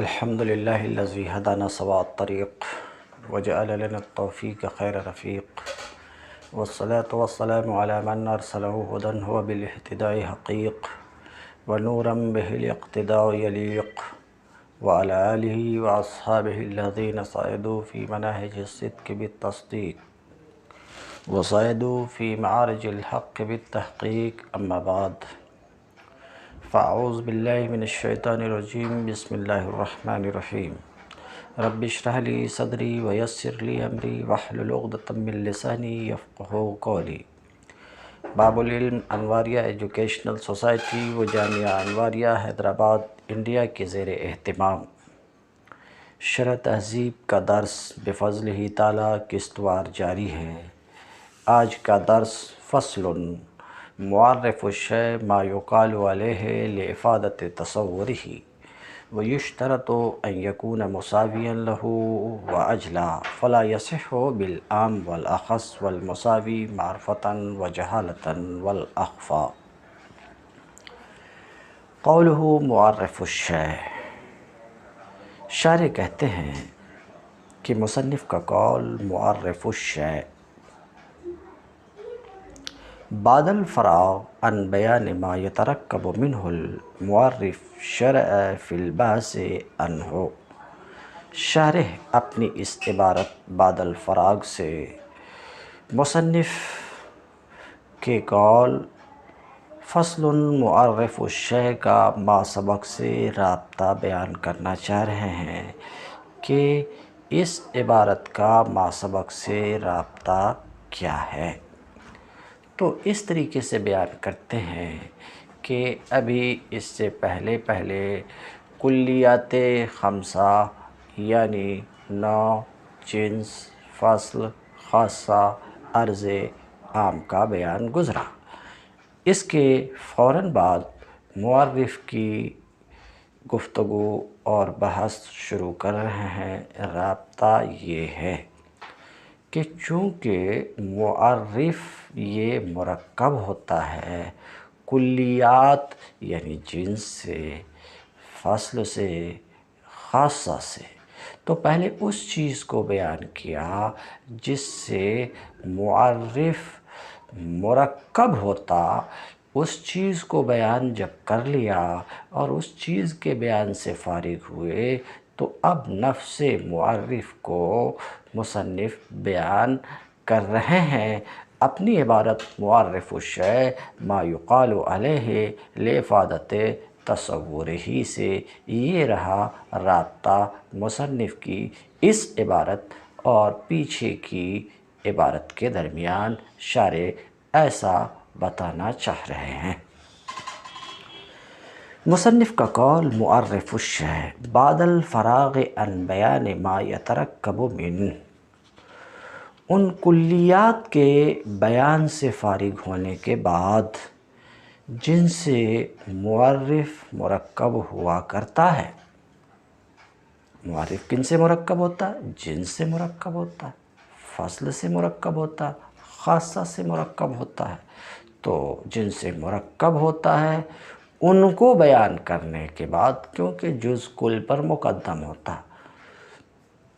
الحمد لله الذي هدانا سواء الطريق وجعل لنا التوفيق خير رفيق، والصلاة والسلام على من أرسله هدى هو بالاهتداء حقيق، ونورا به الاقتداء يليق، وعلى آله وأصحابه الذين صعدوا في مناهج الصدق بالتصديق وصعدوا في معارج الحق بالتحقيق. أما بعد، فأعوذ بالله من الشيطان الرجيم. بسم الله الرحمن الرحيم. رب اشرح لي صدري ويسر لي أمري واحلل عقدة من لساني يفقهوا قولي. باب العلم انواریہ ایجوکیشنل سوسائٹی و جامعہ انواریہ حیدرآباد انڈیا کے زیر اہتمام شرح تہذیب کا درس بفضلہ تعالی قسطوار جاری ہے۔ آج کا درس فصل معرف الشیء ما یقال علیہ لافادۃ تصورہ ویشترط ان یکون مساویا لہ واجلا فلا یصح بالعام والاخص والمساوی معرفۃ وجہالۃ والاخفا۔ قولہ معرف الشیء، شارح کہتے ہیں کہ مصنف کا قول معرف الشیء بعد الفراغ عن بیان ما یترکب منہ المعرف شرع فی البحث عنہ۔ شارح اپنی اس عبارت بعد الفراغ سے مصنف کے قول فصل معرف الشیء کا ما سبق سے رابطہ بیان کرنا چاہ رہے ہیں کہ اس عبارت کا ما سبق سے رابطہ کیا ہے۔ تو اس طریقے سے بیان کرتے ہیں کہ ابھی اس سے پہلے کلیات خمسہ یعنی نوع، جنس، فصل، خاصہ، عرض عام کا بیان گزرا۔ اس کے فوراً بعد معرف کی گفتگو اور بحث شروع کر رہے ہیں۔ رابطہ یہ ہے کہ چونکہ معرف یہ مرکب ہوتا ہے کلیات یعنی جنس سے، فصل سے، خاصہ سے، تو پہلے اس چیز کو بیان کیا جس سے معرف مرکب ہوتا۔ اس چیز کو بیان جب کر لیا اور اس چیز کے بیان سے فارغ ہوئے تو اب نفس معرف کو مصنف بیان کر رہے ہیں۔ اپنی عبارت معرف الشیء ما یقال علیہ لافادۃ تصورہ سے یہ رہا رابطہ مصنف کی اس عبارت اور پیچھے کی عبارت کے درمیان۔ شارح ایسا بتانا چاہ رہے ہیں۔ مصنف کا قول معرف الشیء بعد الفراغ عن بیان ما یترکب منہ، ان کلیات کے بیان سے فارغ ہونے کے بعد جن سے معرف مرکب ہوا کرتا ہے۔ معرف کن سے مرکب ہوتا ہے؟ جنس سے مرکب ہوتا ہے، فصل سے مرکب ہوتا ہے، خاصہ سے مرکب ہوتا ہے۔ تو جن سے مرکب ہوتا ہے ان کو بیان کرنے کے بعد، کیونکہ جز کل پر مقدم ہوتا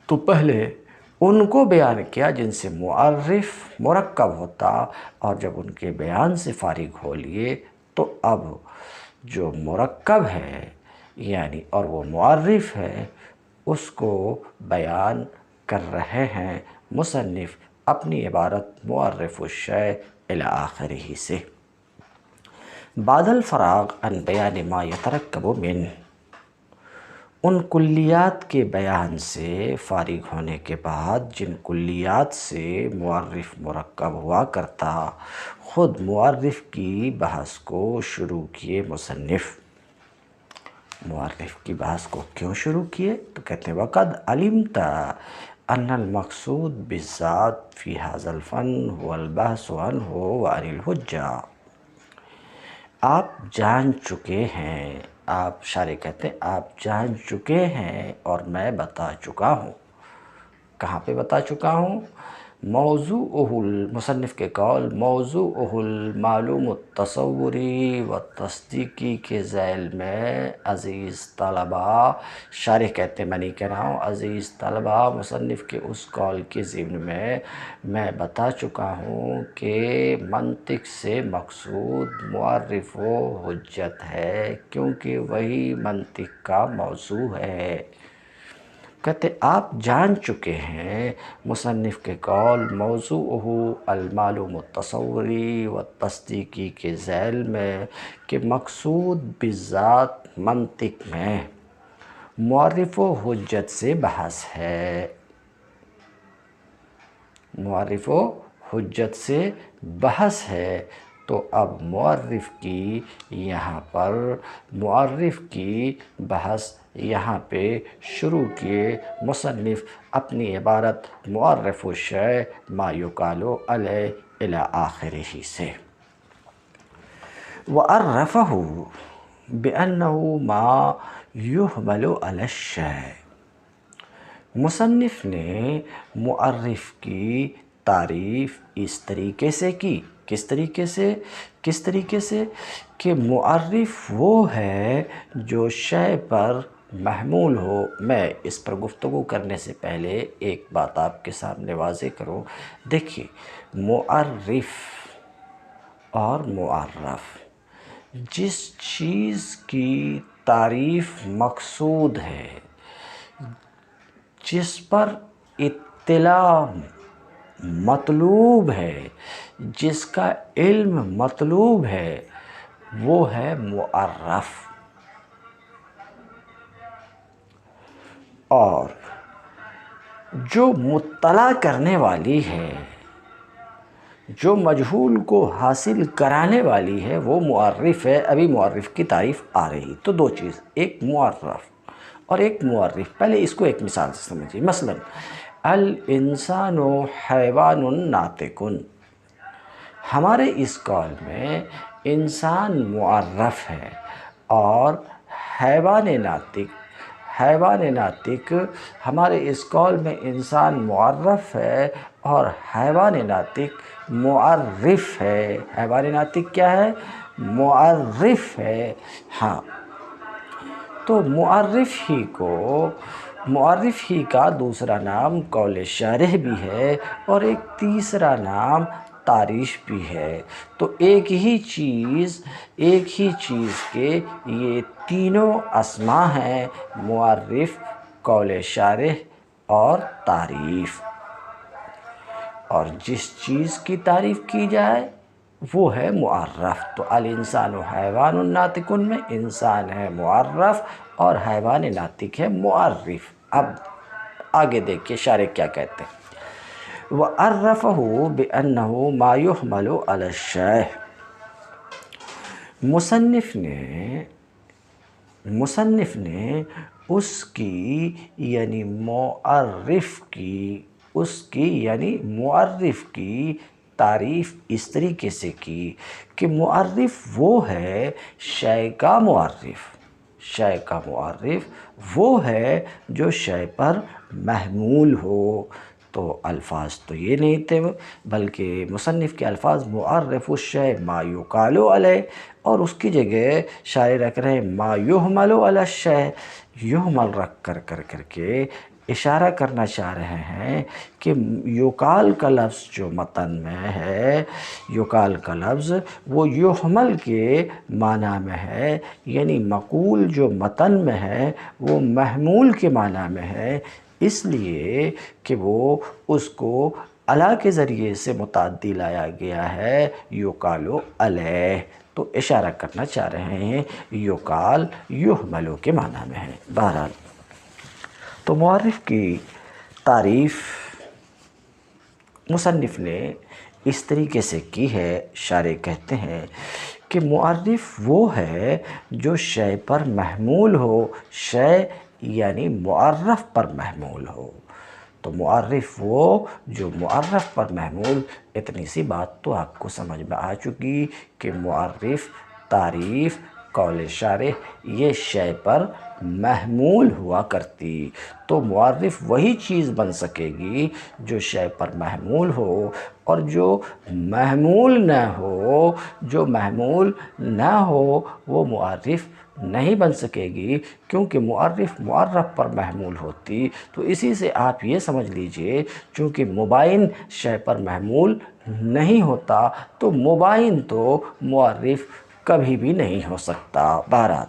تو پہلے ان کو بیان کیا جن سے معرف مرکب ہوتا، اور جب ان کے بیان سے فارغ ہو لیے تو اب جو مرکب ہے یعنی اور وہ معرف ہے اس کو بیان کر رہے ہیں مصنف اپنی عبارت معرف الشیء الی آخرہ سے۔ بعد الفراغ عن بیان ما یترکب منہ، ان کلیات کے بیان سے فارغ ہونے کے بعد جن کلیات سے معرف مرکب ہوا کرتا، خود معرف کی بحث کو شروع کیے مصنف۔ معرف کی بحث کو کیوں شروع کیے؟ تو کہتے ہیں وَقَدْ عَلِمْتَ أَنَّ الْمَقْصُودَ بِالذَّاتِ فِي هَذَا الْفَنِّ هُوَ الْبَحْثُ عَنْهُ وَعَنِ الْحُجَّةِ۔ آپ جان چکے ہیں، آپ شارح کہتے ہیں آپ جان چکے ہیں اور میں بتا چکا ہوں۔ کہاں پہ بتا چکا ہوں؟ موضوع مصنف کے قول موضوع المعلوم التصوری و تصدیقی کے ذیل میں عزیز طلباء، شارح کہتے ہیں، میں نہیں کہہ رہا ہوں، عزیز طلباء مصنف کے اس قول کے ضمن میں بتا چکا ہوں کہ منطق سے مقصود معرف و حجت ہے، کیونکہ وہی منطق کا موضوع ہے۔ کہتے آپ جان چکے ہیں مصنف کے قول موضوع المعلوم التصوری و تصدیقی کے ذیل میں کہ مقصود بالذات منطق میں معرف و حجت سے بحث ہے، معرف و حجت سے بحث ہے۔ تو اب معرف کی بحث یہاں پہ شروع کیے مصنف اپنی عبارت معرف الشیء ما یقال علیہ الی آخرہ سے۔ وعرفہ بأنہ ما یحمل علی الشیء، مصنف نے معرف کی تعریف اس طریقے سے کی، کس طریقے سے کہ معرف وہ ہے جو شے پر محمول ہو۔ میں اس پر گفتگو کرنے سے پہلے ایک بات آپ کے سامنے واضح کروں، دیکھیے معرف اور معرف، جس چیز کی تعریف مقصود ہے، جس پر اطلاع مطلوب ہے، جس کا علم مطلوب ہے، وہ ہے معرف۔ اور جو مطلع کرنے والی ہے، جو مجہول کو حاصل کرانے والی ہے، وہ معرف ہے۔ ابھی معرف کی تعریف آ رہی، تو دو چیز، ایک معرف اور ایک معرف۔ پہلے اس کو ایک مثال سے سمجھیے، مثلا الانسان حیوان ناطق، ہمارے اس قول میں انسان معرف ہے اور حیوان ناطق ہمارے اس قول میں انسان معرف ہے اور حیوان ناطق معرف ہے۔ حیوان ناطق کیا ہے؟ معرف ہے۔ ہاں، تو معرف ہی کا دوسرا نام قول شارح بھی ہے اور ایک تیسرا نام تعریف بھی ہے۔ تو ایک ہی چیز کے یہ تینوں اسما ہیں، معرف، قول شارح اور تعریف۔ اور جس چیز کی تعریف کی جائے وہ ہے معرف۔ تو الانسان حیوان ناطق میں انسان ہے معرف اور حیوان ناطق ہے معرف۔ اب آگے دیکھیے شارح کیا کہتے ہیں۔ وَعَرَّفَهُ بِأَنَّهُ مَا يُحْمَلُ عَلَى الشَّيْءِ، مصنف نے اس کی یعنی معرف کی تعریف اس طریقے سے کی کہ معرف وہ ہے شے کا معرف وہ ہے جو شے پر محمول ہو۔ تو الفاظ تو یہ نہیں تھے، بلکہ مصنف کے الفاظ معرف الشیء ما یقال علیہ، اور اس کی جگہ شاعر رکھ رہے ہیں ما یحمل علی الشیء، یحمل رکھ کر کے اشارہ کرنا چاہ رہے ہیں کہ یقال کا لفظ جو متن میں ہے، یقال کا لفظ وہ یحمل کے معنی میں ہے، یعنی مقول جو متن میں ہے وہ محمول کے معنی میں ہے، اس لیے کہ وہ اس کو علی کے ذریعے سے متعدی لایا گیا ہے یقال علیہ۔ تو اشارہ کرنا چاہ رہے ہیں یقال یحمل کے معنی میں ہے۔ بہرحال تو معرف کی تعریف مصنف نے اس طریقے سے کی ہے۔ شارح کہتے ہیں کہ معرف وہ ہے جو شے پر محمول ہو، شے یعنی معرف پر محمول ہو۔ تو معرف وہ جو معرف پر محمول، اتنی سی بات تو آپ کو سمجھ میں آ چکی کہ معرف، تعریف، قول شارح یہ شے پر محمول ہوا کرتی، تو معرف وہی چیز بن سکے گی جو شے پر محمول ہو، اور جو محمول نہ ہو وہ معرف نہیں بن سکے گی، کیونکہ معرف معرف پر محمول ہوتی۔ تو اسی سے آپ یہ سمجھ لیجئے چونکہ مباین شے پر محمول نہیں ہوتا تو مباین تو معرف کبھی بھی نہیں ہو سکتا۔ بہرحال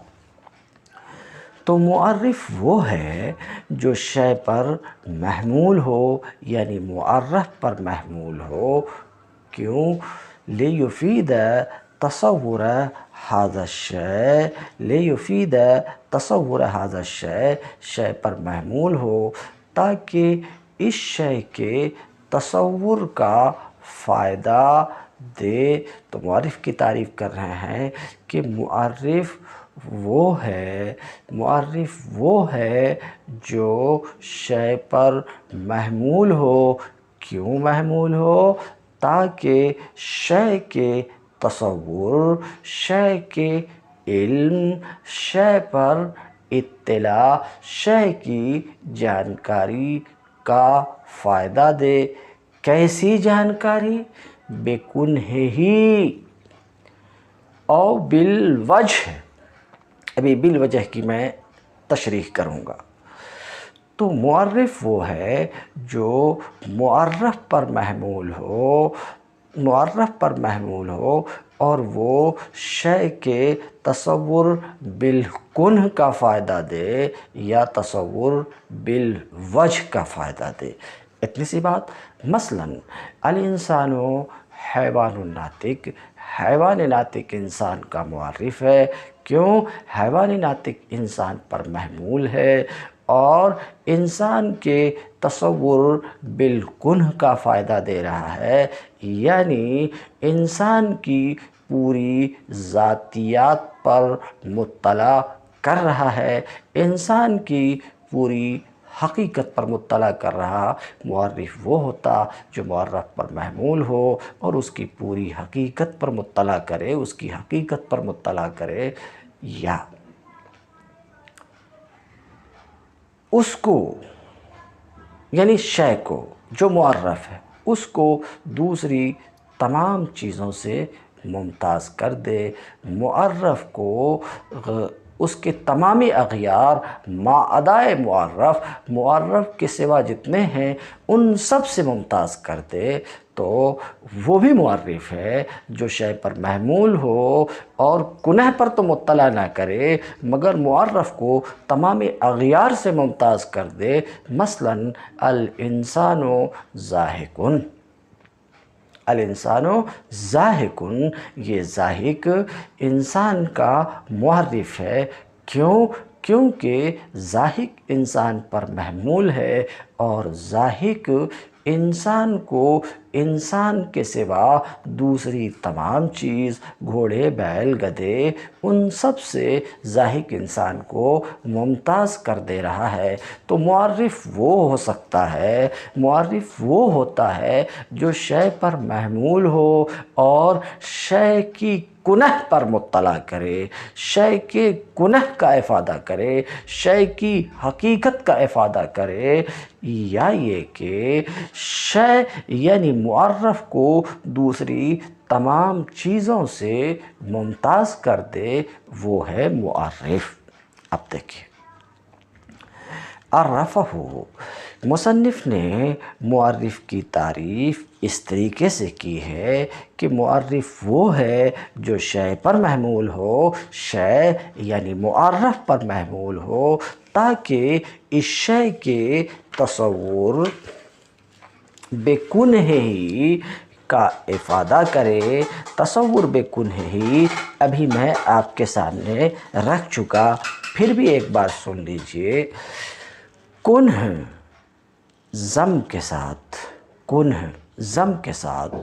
تو معرف وہ ہے جو شے پر محمول ہو، یعنی معرف پر محمول ہو۔ کیوں؟ لیفید تصور ھذا الشیء، لیفید تصور ھذا الشیء، شے پر محمول ہو تاکہ اس شے کے تصور کا فائدہ دے۔ تو معرف کی تعریف کر رہے ہیں کہ معرف وہ ہے جو شے پر محمول ہو۔ کیوں محمول ہو؟ تاکہ شے کے تصور، شے کے علم، شے پر اطلاع، شے کی جانکاری کا فائدہ دے۔ کیسی جانکاری؟ بِکُنْہہِ او بالوجہ۔ ابھی بالوجہ کی میں تشریح کروں گا۔ تو معرف وہ ہے جو معرف پر محمول ہو اور وہ شے کے تصور بالکنہ کا فائدہ دے یا تصور بالوجہ کا فائدہ دے۔ اتنی سی بات۔ مثلاً الانسان حیوان ناطق، حیوان ناطق انسان کا معرف ہے۔ کیوں؟ حیوان ناطق انسان پر محمول ہے اور انسان کے تصور بالکنہ کا فائدہ دے رہا ہے، یعنی انسان کی پوری ذاتیات پر مطلع کر رہا ہے، انسان کی پوری حقیقت پر مطلع کر رہا۔ معرف وہ ہوتا جو معرف پر محمول ہو اور اس کی پوری حقیقت پر مطلع کرے، اس کی حقیقت پر مطلع کرے، یا اس کو یعنی شے کو جو معرف ہے اس کو دوسری تمام چیزوں سے ممتاز کر دے۔ معرف کو اس کے تمامی اغیار ما عدائے معرف کے سوا جتنے ہیں ان سب سے ممتاز کر دے، تو وہ بھی معرف ہے جو شے پر محمول ہو اور کنہ پر تو مطلع نہ کرے مگر معرف کو تمام اغیار سے ممتاز کر دے۔ مثلاً الانسان ضاحک، الانسان ضاحک، یہ ضاحک انسان کا معرف ہے۔ کیوں؟ کیونکہ ضاحک انسان پر محمول ہے اور ضاحک انسان کو انسان کے سوا دوسری تمام چیز، گھوڑے، بیل، گدھے، ان سب سے ضاحک انسان کو ممتاز کر دے رہا ہے۔ تو معرف وہ ہو سکتا ہے، معرف وہ ہوتا ہے جو شے پر محمول ہو اور شے کی کنہ پر مطلع کرے، شے کے کنہ کا افادہ کرے، شے کی حقیقت کا افادہ کرے، یا یہ کہ شے یعنی معرف کو دوسری تمام چیزوں سے ممتاز کر دے، وہ ہے معرف۔ اب دیکھیے عرفہ، مصنف نے معرف کی تعریف اس طریقے سے کی ہے کہ معرف وہ ہے جو شے پر محمول ہو، شے یعنی معرف پر محمول ہو تاکہ اس شے کے تصور بکنہ کا افادہ کرے۔ تصور بکنہ ابھی میں آپ کے سامنے رکھ چکا، پھر بھی ایک بار سن لیجئے۔ کنہ ضم کے ساتھ، کنہ ضم کے ساتھ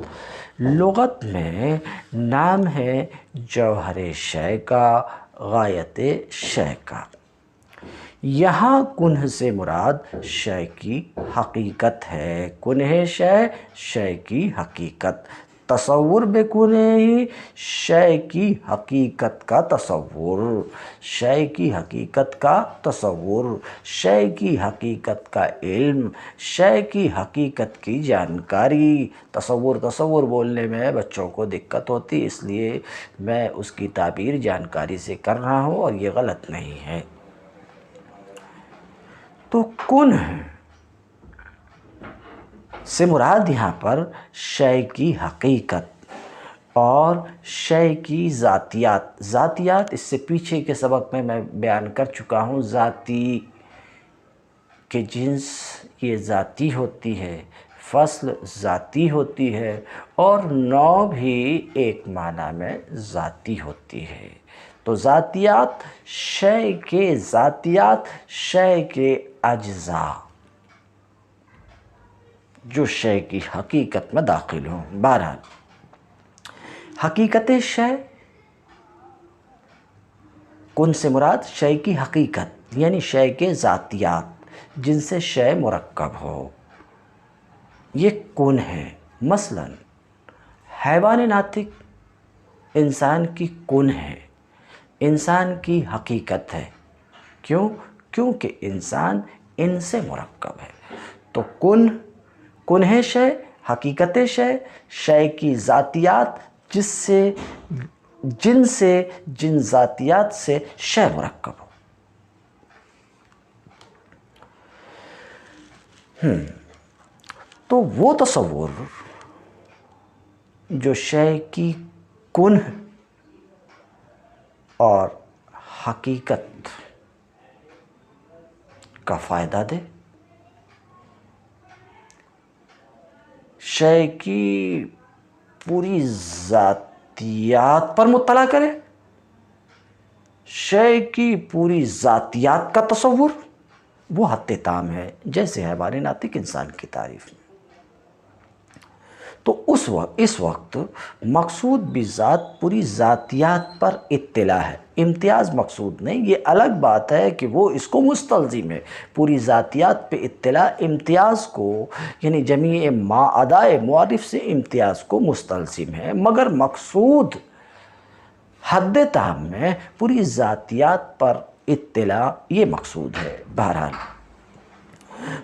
لغت میں نام ہے جوہر شے کا، غایت شے کا۔ یہاں کنہ سے مراد شے کی حقیقت ہے، کنہ شے، شے کی حقیقت۔ تصور بکنے شے کی حقیقت کا تصور، شے کی حقیقت کا تصور، شے کی حقیقت کا علم، شے کی حقیقت کی جانکاری۔ تصور بولنے میں بچوں کو دقت ہوتی، اس لیے میں اس کی تعبیر جانکاری سے کر رہا ہوں، اور یہ غلط نہیں ہے۔ تو کن سے مراد یہاں پر شے کی حقیقت اور شے کی ذاتیات۔ ذاتیات اس سے پیچھے کے سبق میں بیان کر چکا ہوں، ذاتی کے جنس یہ ذاتی ہوتی ہے، فصل ذاتی ہوتی ہے، اور نوع بھی ایک معنی میں ذاتی ہوتی ہے۔ تو ذاتیات شے کے ذاتیات، شے کے اجزاء جو شے کی حقیقت میں داخل ہوں۔ بہرحال حقیقت شے، کن سے مراد شے کی حقیقت یعنی شے کے ذاتیات جن سے شے مرکب ہو، یہ کن ہے۔ مثلا حیوان ناطق انسان کی کن ہے، انسان کی حقیقت ہے۔ کیونکہ انسان ان سے مرکب ہے۔ تو کن ہے شے، حقیقت شے، شے کی ذاتیات جن ذاتیات سے شے مرکب ہو۔ تو وہ تصور جو شے کی کن اور حقیقت کا فائدہ دے، شے کی پوری ذاتیات پر مطلع کرے، شے کی پوری ذاتیات کا تصور، وہ حد تام ہے، جیسے حیوان ناطق انسان کی تعریف میں۔ تو اس وقت مقصود بذات پوری ذاتیات پر اطلاع ہے، امتیاز مقصود نہیں۔ یہ الگ بات ہے کہ وہ اس کو مستلزم ہے، پوری ذاتیات پہ اطلاع امتیاز کو، یعنی جمیع ما ادائے معرف سے امتیاز کو مستلزم ہے، مگر مقصود حد تام میں پوری ذاتیات پر اطلاع یہ مقصود ہے۔ بہرحال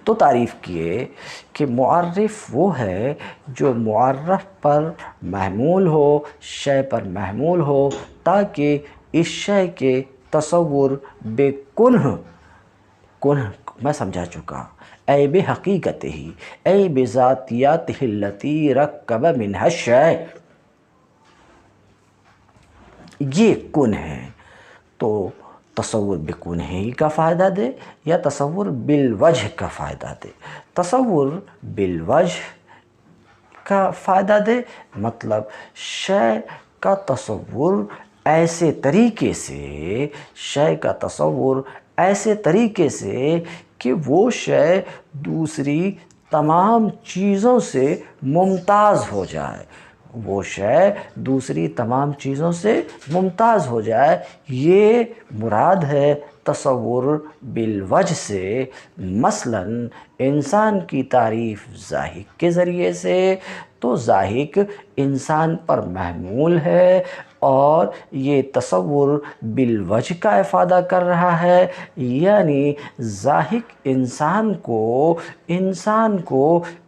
تو تعریف کیے کہ معرف وہ ہے جو معرف پر محمول ہو، شے پر محمول ہو، تاکہ اس شے کے تصور بے کنہ میں سمجھا چکا، اے بے حقیقت ہی، اے بے ذاتیات التی رکب منہ الشے، یہ کن ہے۔ تو تصور بکن ہی کا فائدہ دے یا تصور بالوجہ کا فائدہ دے۔ تصور بالوجہ کا فائدہ دے مطلب شے کا تصور ایسے طریقے سے، شے کا تصور ایسے طریقے سے کہ وہ شے دوسری تمام چیزوں سے ممتاز ہو جائے، وہ شے دوسری تمام چیزوں سے ممتاز ہو جائے، یہ مراد ہے تصور بالوجہ سے۔ مثلا انسان کی تعریف ضاحک کے ذریعے سے، تو ضاحک انسان پر محمول ہے اور یہ تصور بالوجہ کا افادہ کر رہا ہے، یعنی ضاحک انسان کو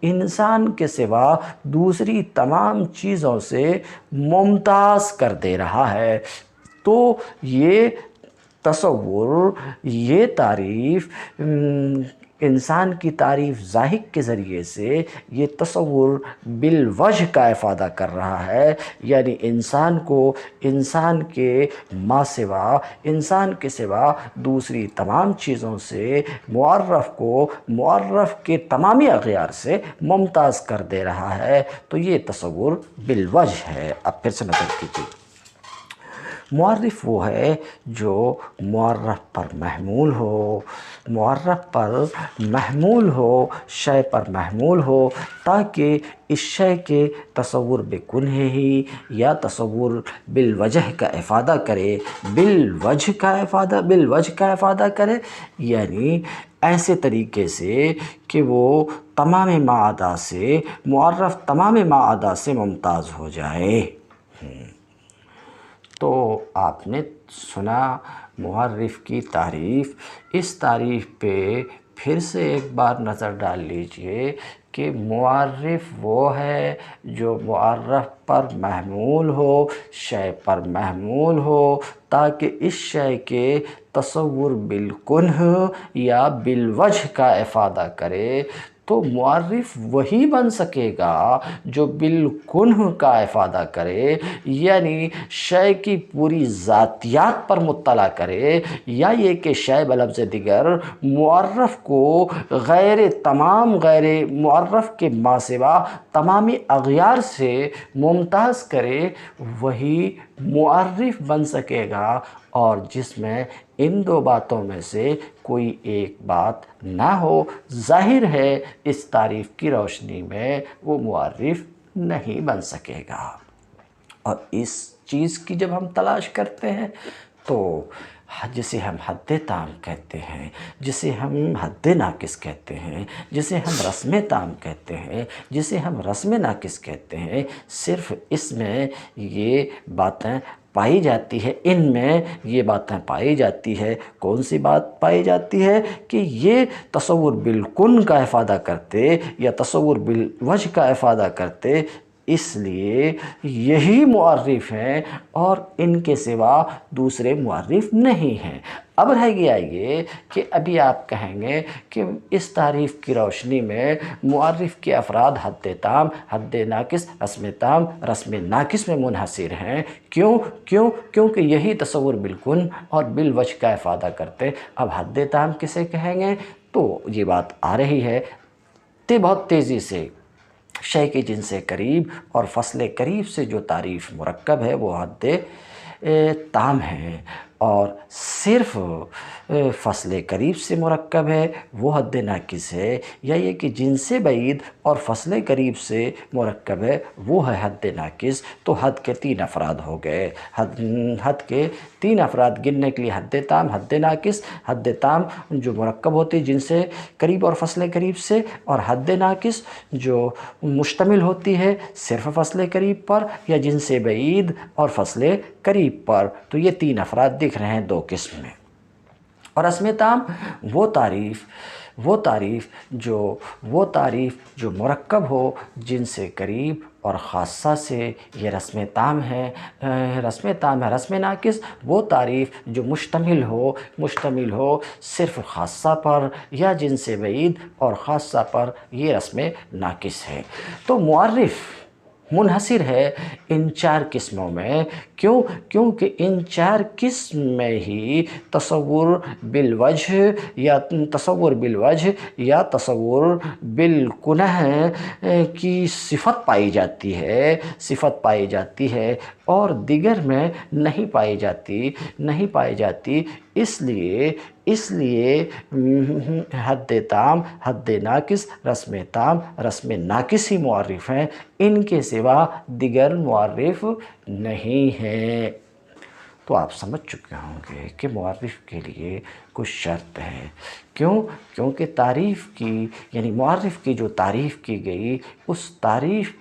انسان کے سوا دوسری تمام چیزوں سے ممتاز کر دے رہا ہے۔ تو یہ تصور، یہ تعریف، انسان کی تعریف ضاحک کے ذریعے سے یہ تصور بالوجہ کا افادہ کر رہا ہے، یعنی انسان کو انسان کے ما سوا، انسان کے سوا دوسری تمام چیزوں سے، معرف کو معرف کے تمامی اغیار سے ممتاز کر دے رہا ہے۔ تو یہ تصور بالوجہ ہے۔ اب پھر سے نظر کیجیے، معرف وہ ہے جو معرف پر محمول ہو، معرف پر محمول ہو، شے پر محمول ہو، تاکہ اس شے کے تصور بکنہ ہی یا تصور بالوجہ کا افادہ کرے، بالوجہ کا افادہ کرے، یعنی ایسے طریقے سے کہ وہ تمام ما عدا سے، معرف تمام ما عدا سے ممتاز ہو جائے۔ تو آپ نے سنا معرف کی تعریف، اس تعریف پہ پھر سے ایک بار نظر ڈال لیجئے کہ معرف وہ ہے جو معرف پر محمول ہو، شے پر محمول ہو، تاکہ اس شے کے تصور بالکنہ یا بالوجہ کا افادہ کرے۔ تو معرف وہی بن سکے گا جو بالکنہ کا افادہ کرے، یعنی شے کی پوری ذاتیات پر مطلع کرے، یا یہ کہ شے بلفظ دیگر معرف کو تمام غیر معرف کے ما سوا تمام اغیار سے ممتاز کرے، وہی معرف بن سکے گا، اور جس میں ان دو باتوں میں سے کوئی ایک بات نہ ہو، ظاہر ہے اس تعریف کی روشنی میں وہ معرف نہیں بن سکے گا۔ اور اس چیز کی جب ہم تلاش کرتے ہیں تو جسے ہم حد تام کہتے ہیں، جسے ہم حد ناقص کہتے ہیں، جسے ہم رسم تام کہتے ہیں، جسے ہم رسم ناقص کہتے ہیں، صرف اس میں یہ باتیں پائی جاتی ہے، ان میں یہ باتیں پائی جاتی ہے۔ کون سی بات پائی جاتی ہے؟ کہ یہ تصور بالکن کا افادہ کرتے یا تصور بالوجہ کا افادہ کرتے، اس لیے یہی معرف ہیں اور ان کے سوا دوسرے معرف نہیں ہیں۔ اب رہ گیا یہ کہ ابھی آپ کہیں گے کہ اس تعریف کی روشنی میں معرف کے افراد حد تام، حد ناقص، رسم تام، رسم ناقص میں منحصر ہیں۔ کیونکہ یہی تصور بالکن اور بالوجہ کا افادہ کرتے۔ اب حد تام کسے کہیں گے؟ تو یہ بات آ رہی ہے بہت تیزی سے، شے کے جنس قریب اور فصل قریب سے جو تعریف مرکب ہے وہ حد تام ہے، اور صرف فصل قریب سے مرکب ہے وہ حد ناقص ہے، یا یہ کہ جنس بعید اور فصل قریب سے مرکب ہے وہ ہے حد ناقص۔ تو حد کے 3 افراد ہو گئے، حد کے 3 افراد گننے کے لیے حد تام، حد ناقص، حد تام جو مرکب ہوتی جنس قریب اور فصل قریب سے، اور حد ناقص جو مشتمل ہوتی ہے صرف فصل قریب پر یا جنس بعید اور فصل قریب پر۔ تو یہ 3 افراد دکھ رہے ہیں 2 قسم میں۔ اور رسم تام وہ تعریف جو مرکب ہو جنس قریب اور خاصہ سے، یہ رسم تام ہے۔ رسم ناقص وہ تعریف جو مشتمل ہو صرف خاصہ پر یا جنس بعید اور خاصہ پر، یہ رسم ناقص ہے۔ تو معرف منحصر ہے ان 4 قسموں میں، کیونکہ ان 4 قسم میں ہی تصور بالوجہ یا تصور بالکنہ کی صفت پائی جاتی ہے اور دیگر میں نہیں پائی جاتی، اس لیے حد تام، حد ناقص، رسم تام، رسم ناقص ہی معرف ہیں، ان کے سوا دیگر معرف نہیں ہیں۔ تو آپ سمجھ چکے ہوں گے کہ معرف کے لیے کچھ شرط ہے۔ کیونکہ تعریف کی، یعنی معرف کی جو تعریف کی گئی، اس تعریف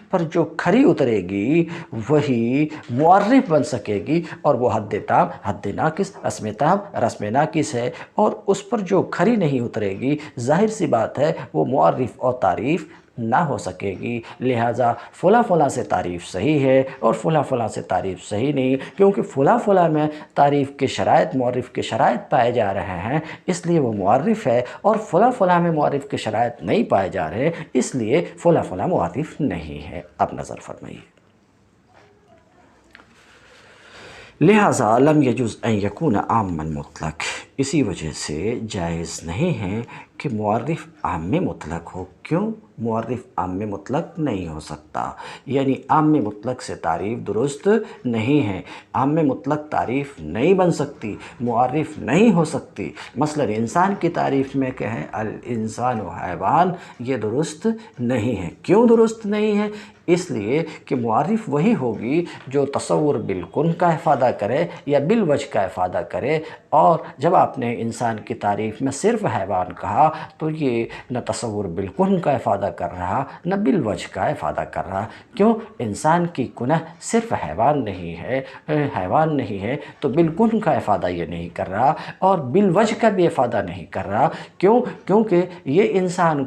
پر جو کھری اترے گی وہی معرف بن سکے گی، اور وہ حد تام، حد ناقص، رسم تام، رسم ناقص ہے، اور اس پر جو کھری نہیں اترے گی ظاہر سی بات ہے وہ معرف اور تعریف نہ ہو سکے گی۔ لہٰذا فلاں سے تعریف صحیح ہے اور فلاں سے تعریف صحیح نہیں، کیونکہ فلاں میں تعریف کے شرائط، معرف کے شرائط پائے جا رہے ہیں، اس لیے وہ معرف ہے، اور فلاں میں معرف کے شرائط نہیں پائے جا رہے، اس لیے فلاں معرف نہیں ہے۔ اب نظر فرمائیے، لہٰذا لم یجوز ان یکون عاما مطلق، اسی وجہ سے جائز نہیں ہے کہ معرف عام مطلق ہو۔ کیوں معرف عام مطلق نہیں ہو سکتا؟ یعنی عام مطلق سے تعریف درست نہیں ہے، عام مطلق تعریف نہیں بن سکتی، معرف نہیں ہو سکتی۔ مثلا انسان کی تعریف میں کہیں الانسان و حیوان، یہ درست نہیں ہے۔ کیوں درست نہیں ہے؟ اس لیے کہ معرف وہی ہوگی جو تصور بالکن کا افادہ کرے یا بالوجہ کا افادہ کرے، اور جب آپ نے انسان کی تعریف میں صرف حیوان کہا تو یہ نہ تصور بالکن کا افادہ کر رہا نہ بالوجہ کا افادہ کر رہا۔ کیوں؟ انسان کی کنہ صرف حیوان نہیں ہے تو بالکن کا افادہ یہ نہیں کر رہا اور بالوجہ کا بھی افادہ نہیں کر رہا۔ کیوں؟ کیونکہ یہ انسان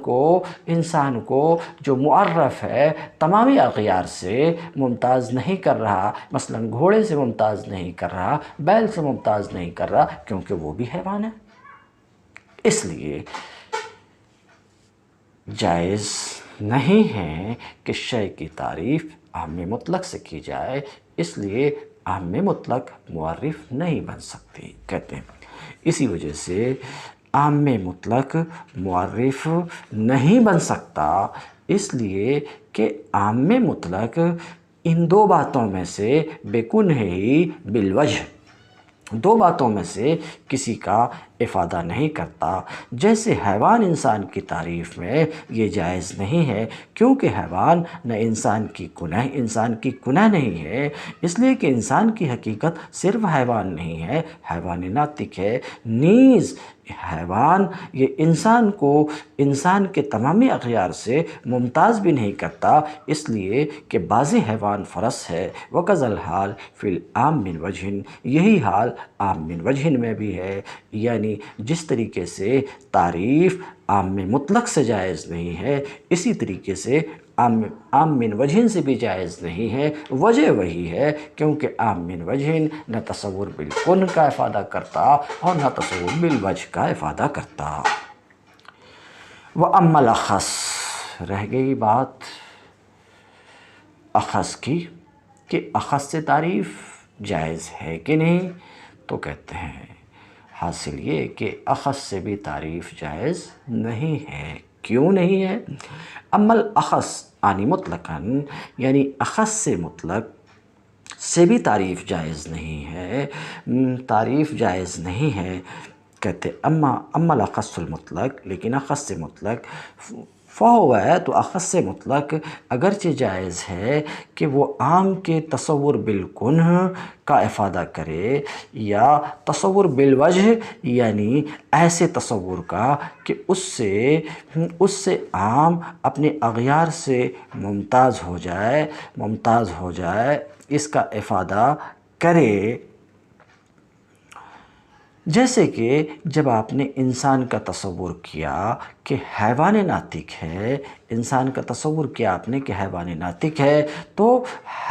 کو جو معرف ہے تمامی اغیار سے ممتاز نہیں کر رہا، مثلا گھوڑے سے ممتاز نہیں کر رہا، بیل سے ممتاز نہیں کر رہا، کیونکہ وہ بھی حیوان ہے۔ اس لیے جائز نہیں ہے کہ شے کی تعریف عام مطلق سے کی جائے، اس لیے عام مطلق معرف نہیں بن سکتی کہتے ہیں۔ اسی وجہ سے عام مطلق معرف نہیں بن سکتا، اس لیے کہ عام مطلق ان دو باتوں میں سے بیکن ہے ہی بالوجہ، دو باتوں میں سے کسی کا افادہ نہیں کرتا۔ جیسے حیوان انسان کی تعریف میں یہ جائز نہیں ہے، کیونکہ حیوان نہ انسان کی کنہ نہیں ہے، اس لیے کہ انسان کی حقیقت صرف حیوان نہیں ہے، حیوان ناطق ہے۔ نیز حیوان یہ انسان کے تمامی اغیار سے ممتاز بھی نہیں کرتا، اس لیے کہ بعض حیوان فرس ہے۔ وَكَذَا الْحَالُ فِي الْعَامِّ مِنْ وَجْهٍ، یہی حال عام من وجہ میں بھی ہے، یعنی جس طریقے سے تعریف عام مطلق سے جائز نہیں ہے، اسی طریقے سے عام من وجہ سے بھی جائز نہیں ہے۔ وجہ وہی ہے کیونکہ عام من وجہ نہ تصور بالکن کا افادہ کرتا اور نہ تصور بالوجہ کا افادہ کرتا۔ وَأَمَّا الْأَخَصُ، رہ گئی بات اخص کی کہ اخص سے تعریف جائز ہے کہ نہیں، تو کہتے ہیں حاصل یہ کہ اخص سے بھی تعریف جائز نہیں ہے۔ کیوں نہیں ہے؟ اما الاخص عنی مطلقاً، یعنی اخص سے مطلق سے بھی تعریف جائز نہیں ہے، تعریف جائز نہیں ہے کہتے اما الاخص المطلق، لیکن اخص سے مطلق فہو ہے، تو اخص سے مطلق اگرچہ جائز ہے کہ وہ عام کے تصور بالکن کا افادہ کرے یا تصور بالوجہ، یعنی ایسے تصور کا کہ اس سے عام اپنے اغیار سے ممتاز ہو جائے، اس کا افادہ کرے۔ جیسے کہ جب آپ نے انسان کا تصور کیا کہ حیوان ناطق ہے، انسان کا تصور کیا آپ نے کہ حیوان ناطق ہے، تو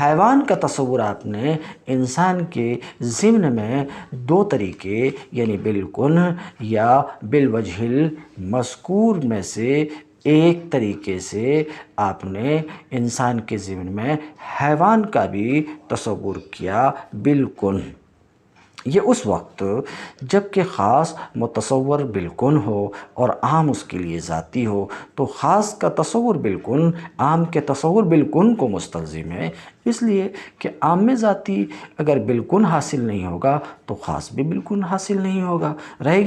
حیوان کا تصور آپ نے انسان کے ضمن میں دو طریقے، یعنی بالکن یا بالوجہ المذکور میں سے ایک طریقے سے آپ نے انسان کے ضمن میں حیوان کا بھی تصور کیا بالکن۔ یہ اس وقت جب کہ خاص متصور بالکن ہو اور عام اس کے لیے ذاتی ہو، تو خاص کا تصور بالکن عام کے تصور بالکن کو مستلزم ہے، اس لیے کہ عام میں ذاتی اگر بالکن حاصل نہیں ہوگا تو خاص بھی بالکن حاصل نہیں ہوگا۔ رہ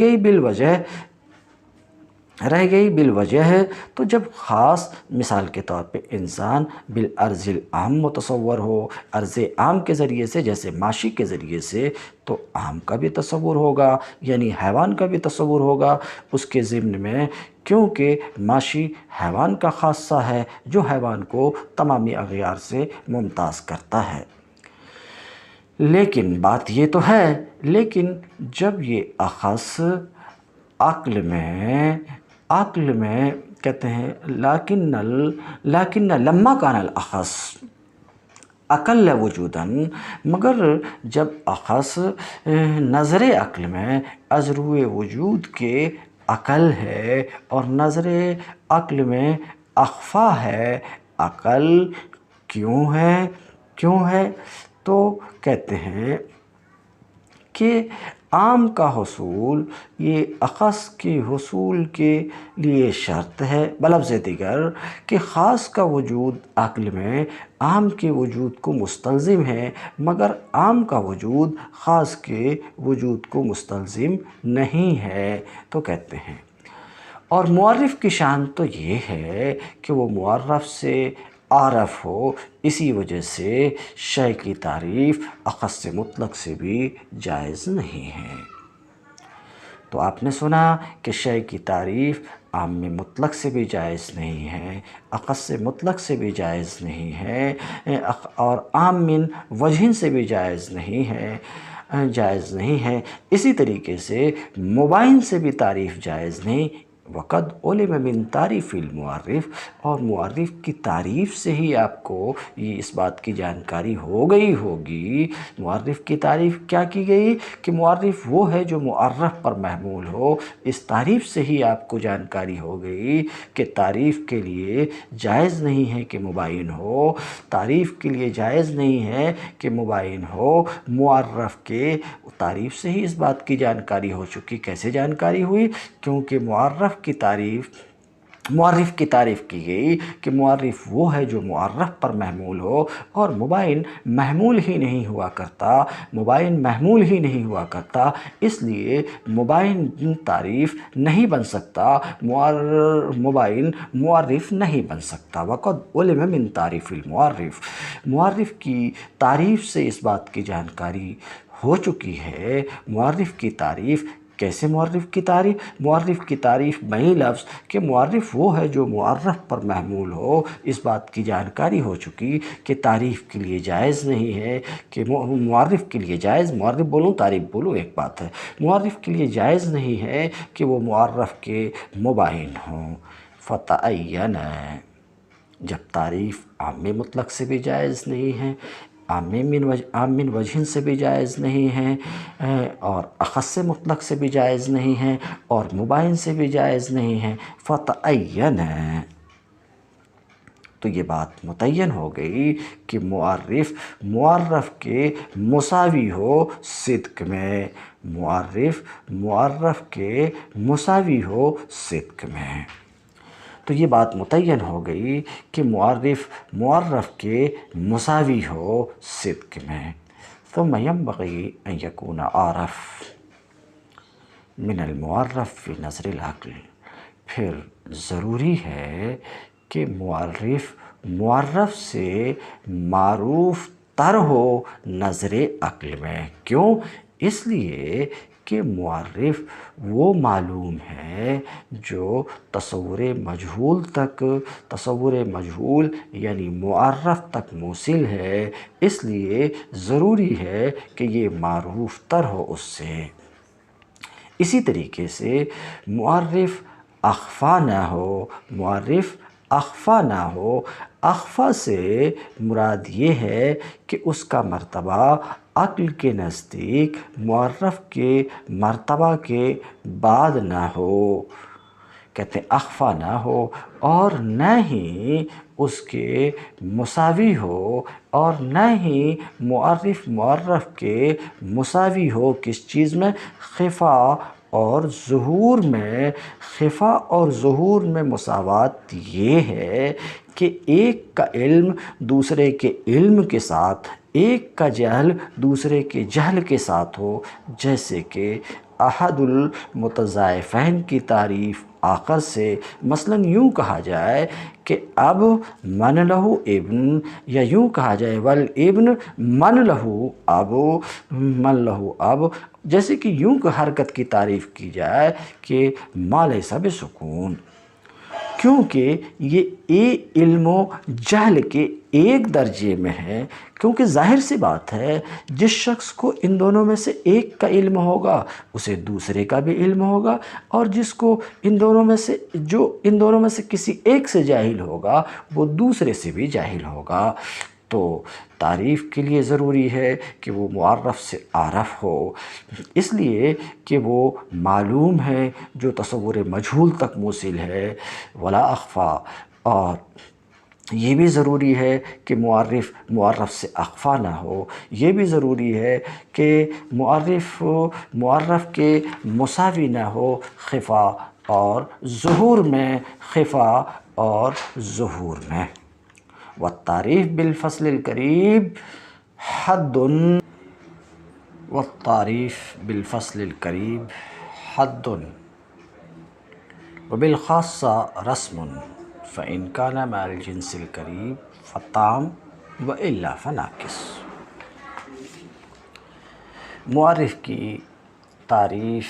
گئی بالوجہ ہے، تو جب خاص مثال کے طور پہ انسان بالعرض العام متصور ہو، عرض عام کے ذریعے سے، جیسے ماشی کے ذریعے سے، تو عام کا بھی تصور ہوگا، یعنی حیوان کا بھی تصور ہوگا اس کے ضمن میں، کیونکہ ماشی حیوان کا خاصہ ہے جو حیوان کو تمامی اغیار سے ممتاز کرتا ہے۔ لیکن بات یہ تو ہے، لیکن جب یہ اخص عقل میں کہتے ہیں لیکن لما کان الاخص اقل وجوداً، مگر جب اخص نظر عقل میں از روئے وجود کے اقل ہے اور نظر عقل میں اخفا ہے، اقل کیوں ہے تو کہتے ہیں کہ عام کا حصول یہ اخص کے حصول کے لیے شرط ہے، بلفظ دیگر کہ خاص کا وجود عقل میں عام کے وجود کو مستلزم ہے، مگر عام کا وجود خاص کے وجود کو مستلزم نہیں ہے۔ تو کہتے ہیں اور معرف کی شان تو یہ ہے کہ وہ معرف سے عارف ہو، اسی وجہ سے شے کی تعریف اخص مطلق سے بھی جائز نہیں ہے۔ تو آپ نے سنا کہ شے کی تعریف عام میں مطلق سے بھی جائز نہیں ہے، اخص مطلق سے بھی جائز نہیں ہے، اور عام من وجہ سے بھی جائز نہیں ہے۔ اسی طریقے سے مباین سے بھی تعریف جائز نہیں۔ وقد علم من تعریف المعرف، اور معرف کی تعریف سے ہی آپ کو یہ اس بات کی جانکاری ہو گئی ہوگی۔ معرف کی تعریف کیا کی گئی کہ معرف وہ ہے جو معرف پر محمول ہو۔ اس تعریف سے ہی آپ کو جانکاری ہو گئی کہ تعریف کے لیے جائز نہیں ہے کہ مباین ہو، تعریف کے لیے جائز نہیں ہے کہ مباین ہو۔ معرف کے تعریف سے ہی اس بات کی جانکاری ہو چکی۔ کیسے جانکاری ہوئی؟ کیونکہ معرف کی تعریف کی گئی کہ معرف وہ ہے جو معرف پر محمول ہو، اور مباین محمول ہی نہیں ہوا کرتا، اس لیے مباین تعریف نہیں بن سکتا، مباین معرف نہیں بن سکتا۔ وقد علم من تعریف المعرف، معرف کی تعریف سے اس بات کی جانکاری ہو چکی ہے۔ معرف کی تعریف کیسے؟ معرف کی تعریف بہی لفظ کہ معرف وہ ہے جو معرف پر محمول ہو، اس بات کی جانکاری ہو چکی کہ تعریف کے لیے جائز نہیں ہے کہ معرف کے لیے جائز، معرف بولوں تعریف بولوں ایک بات ہے، معرف کے لیے جائز نہیں ہے کہ وہ معرف کے مباین ہوں۔ فتعین، جب تعریف عام مطلق سے بھی جائز نہیں ہے، عام من وجہ سے بھی جائز نہیں ہے، اور اخص مطلق سے بھی جائز نہیں ہے، اور مباین سے بھی جائز نہیں ہے، فتعین، تو یہ بات متعین ہو گئی کہ معرف کے مساوی ہو صدق میں، معرف کے مساوی ہو صدق میں۔ تو یہ بات متعین ہو گئی کہ معرف کے مساوی ہو صدق میں۔ ثم ينبغي ان يكون اعرف من المعرف فی نظر العقل، پھر ضروری ہے کہ معرف سے معروف تر ہو نظر عقل میں۔ کیوں؟ اس لیے کہ معرف وہ معلوم ہے جو تصور مجہول یعنی معرف تک موصل ہے، اس لیے ضروری ہے کہ یہ معروف تر ہو اس سے۔ اسی طریقے سے معرف اخفا نہ ہو، اخفا سے مراد یہ ہے کہ اس کا مرتبہ عقل کے نزدیک معرف کے مرتبہ کے بعد نہ ہو، کہتے ہیں اخفا نہ ہو، اور نہ ہی اس کے مساوی ہو، اور نہ ہی معرف کے مساوی ہو۔ کس چیز میں؟ خفا اور ظہور میں مساوات یہ ہے کہ ایک کا علم دوسرے کے علم کے ساتھ، ایک کا جہل دوسرے کے جہل کے ساتھ ہو، جیسے کہ احد المتضائفین کی تعریف آخر سے، مثلا یوں کہا جائے کہ اب من لہو ابن، یا یوں کہا جائے والابن من لہو اب، جیسے کہ یوں حرکت کی تعریف کی جائے کہ ما لیس بسکون، کیونکہ یہ علم و جہل کے ایک درجے میں ہے۔ کیونکہ ظاہر سی بات ہے جس شخص کو ان دونوں میں سے ایک کا علم ہوگا اسے دوسرے کا بھی علم ہوگا، اور جس کو ان دونوں میں سے کسی ایک سے جاہل ہوگا وہ دوسرے سے بھی جاہل ہوگا۔ تو تعریف کے لیے ضروری ہے کہ وہ معرف سے عارف ہو، اس لیے کہ وہ معلوم ہے جو تصور مجہول تک موصل ہے، ولا اخفا، اور یہ بھی ضروری ہے کہ معرف معرف سے اخفا نہ ہو، یہ بھی ضروری ہے کہ معرف معرف کے مساوی نہ ہو خفا اور ظہور میں، خفا اور ظہور میں۔ والتعریف بالفصل القریب حد، والتعریف بالفصل القریب حد وبالخاصة رسم، فإن كان مع الجنس القريب فالطعم وإلا فناقص۔ معرف کی تعریف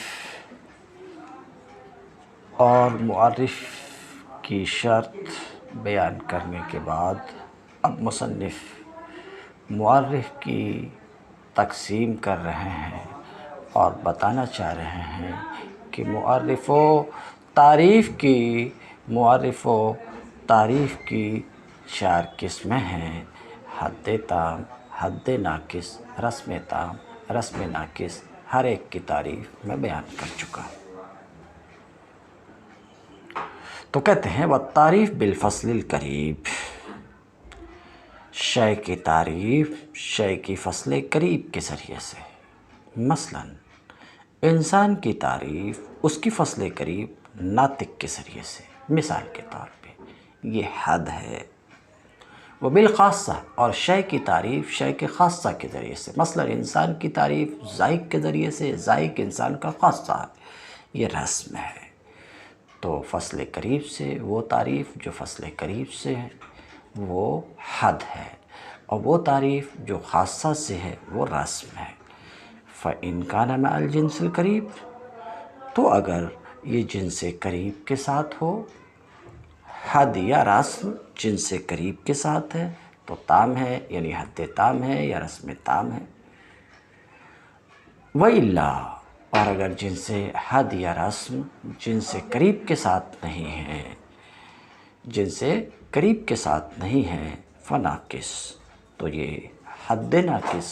اور معرف کی شرط بیان کرنے کے بعد اب مصنف معرف کی تقسیم کر رہے ہیں اور بتانا چاہ رہے ہیں کہ معرف و تعریف کی 4 قسمیں ہیں: حد تام، حد ناقص، رسم تام، رسم ناقص۔ ہر ایک کی تعریف میں بیان کر چکا ہوں۔ تو کہتے ہیں والتعریف بالفصل القریب، شے کی تعریف شے کی فصل قریب کے ذریعے سے۔ مثلا انسان کی تعریف اس کی فصل قریب ناطق کے ذریعے سے، مثال کے طور پہ یہ حد ہے۔ وبالخاصہ، اور شے کی تعریف شے کے خاصہ کے ذریعے سے، مثلا انسان کی تعریف ذائق کے ذریعے سے، ذائق انسان کا خاصہ ہے، یہ رسم ہے۔ تو فصل قریب سے وہ تعریف جو فصل قریب سے ہے وہ حد ہے، اور وہ تعریف جو خاصہ سے ہے وہ رسم ہے۔ فَإِنْ كَانَ مَعَ الْجِنْسِ الْقَرِيبِ، تو اگر یہ جنس قریب کے ساتھ ہو، حد یا رسم جنس قریب کے ساتھ ہے تو تام ہے، یعنی حد تام ہے یا رسم تام ہے۔ وَإِلَّا، اور اگر جنس حد یا رسم جنس قریب کے ساتھ نہیں ہے، جنس قریب کے ساتھ نہیں ہے، فناقص، تو یہ حد ناقص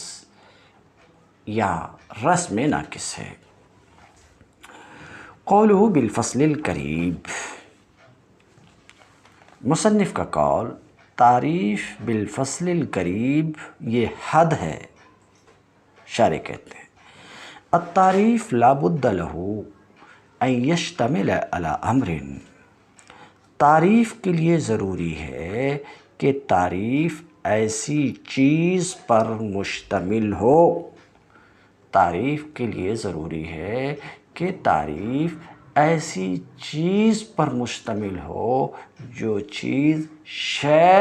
یا رسم ناقص ہے۔ قولہ بالفصل القریب، مصنف کا قول تعریف بالفصل القریب یہ حد ہے۔ شارح کہتے ہیں التعریف لا بد له ان يشتمل على امر، تعریف کے لیے ضروری ہے کہ تعریف ایسی چیز پر مشتمل ہو، تعریف کے لیے ضروری ہے کہ تعریف ایسی چیز پر مشتمل ہو جو چیز شے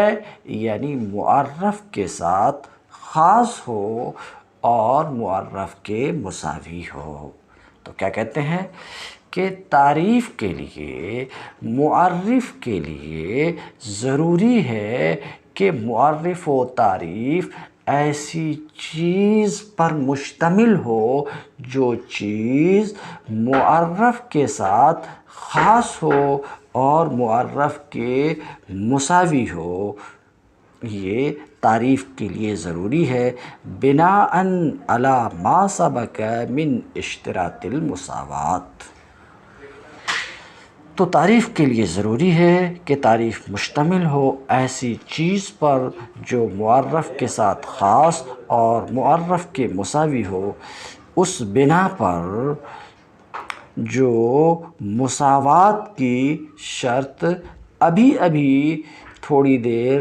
یعنی معرف کے ساتھ خاص ہو اور معرف کے مساوی ہو۔ تو کیا کہتے ہیں کہ تعریف کے لیے، معرف کے لیے ضروری ہے کہ معرف و تعریف ایسی چیز پر مشتمل ہو جو چیز معرف کے ساتھ خاص ہو اور معرف کے مساوی ہو۔ یہ تعریف کے لیے ضروری ہے بناءً علی ما سبق من اشتراط المساوات۔ تو تعریف کے لیے ضروری ہے کہ تعریف مشتمل ہو ایسی چیز پر جو معرف کے ساتھ خاص اور معرف کے مساوی ہو، اس بنا پر جو مساوات کی شرط ابھی تھوڑی دیر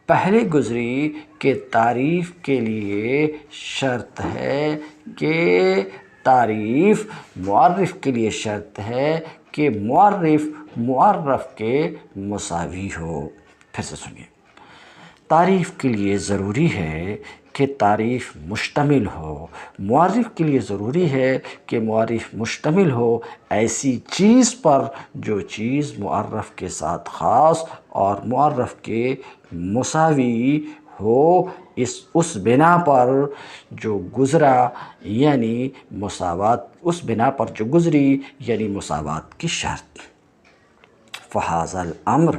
پہلے گزری کہ تعریف کے لیے شرط ہے کہ تعریف معرف کے لیے شرط ہے کہ معرف کے مساوی ہو۔ پھر سے سنیے، تعریف کے لیے ضروری ہے کہ تعریف مشتمل ہو، معرف کے لیے ضروری ہے کہ معرف مشتمل ہو ایسی چیز پر جو چیز معرف کے ساتھ خاص اور معرف کے مساوی ہو، اس بنا پر جو گزرا یعنی مساوات، اس بنا پر جو گزری یعنی مساوات کی شرط۔ فہذا الامر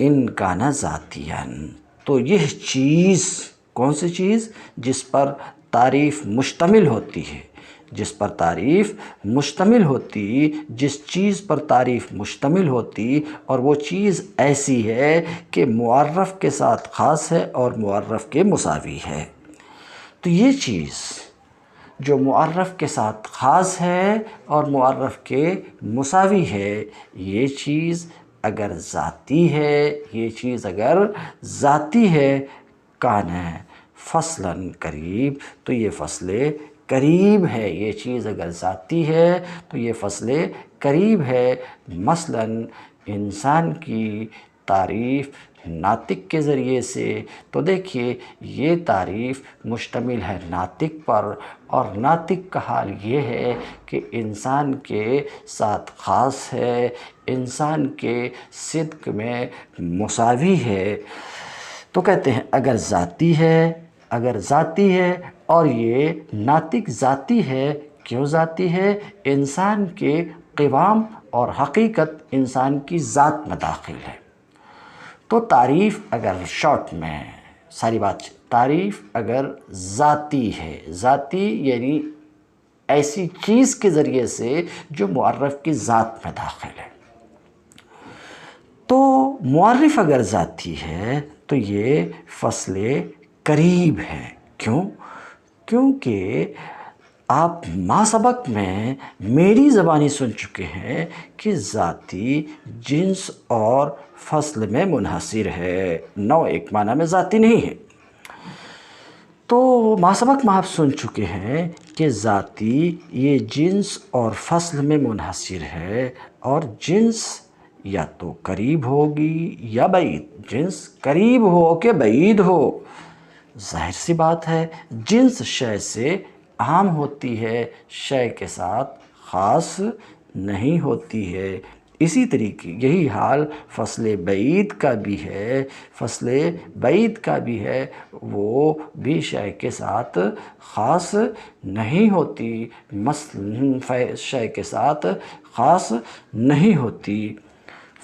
ان کان ذاتیاً، تو یہ چیز، کون سی چیز؟ جس پر تعریف مشتمل ہوتی ہے، جس پر تعریف مشتمل ہوتی، جس چیز پر تعریف مشتمل ہوتی اور وہ چیز ایسی ہے کہ معرف کے ساتھ خاص ہے اور معرف کے مساوی ہے۔ تو یہ چیز جو معرف کے ساتھ خاص ہے اور معرف کے مساوی ہے، یہ چیز اگر ذاتی ہے، یہ چیز اگر ذاتی ہے، کان ہے فصلاً قریب، تو یہ فصل قریب ہے۔ یہ چیز اگر ذاتی ہے تو یہ فصل قریب ہے۔ مثلاً انسان کی تعریف ناطق کے ذریعے سے، تو دیکھیے یہ تعریف مشتمل ہے ناطق پر، اور ناطق کا حال یہ ہے کہ انسان کے ساتھ خاص ہے، انسان کے صدق میں مساوی ہے۔ تو کہتے ہیں اگر ذاتی ہے اور یہ ناطق ذاتی ہے، کیوں ذاتی ہے؟ انسان کے قوام اور حقیقت انسان کی ذات میں داخل ہے۔ تو تعریف اگر شارٹ میں ساری بات، تعریف اگر ذاتی ہے، ذاتی یعنی ایسی چیز کے ذریعے سے جو معرف کی ذات میں داخل ہے، تو معرف اگر ذاتی ہے تو یہ فصل قریب ہے۔ کیوں؟ کیونکہ آپ ما سبق میں میری زبانی سن چکے ہیں کہ ذاتی جنس اور فصل میں منحصر ہے، نوع ایک معنی میں ذاتی نہیں ہے۔ تو ما سبق میں آپ سن چکے ہیں کہ ذاتی یہ جنس اور فصل میں منحصر ہے، اور جنس یا تو قریب ہوگی یا بعید، جنس قریب ہو کہ بعید ہو۔ ظاہر سی بات ہے جنس شے سے عام ہوتی ہے، شے کے ساتھ خاص نہیں ہوتی ہے۔ اسی طریقے یہی حال فصل بعید کا بھی ہے، فصل بعید کا بھی ہے، وہ بھی شے کے ساتھ خاص نہیں ہوتی، مثلاً شے کے ساتھ خاص نہیں ہوتی۔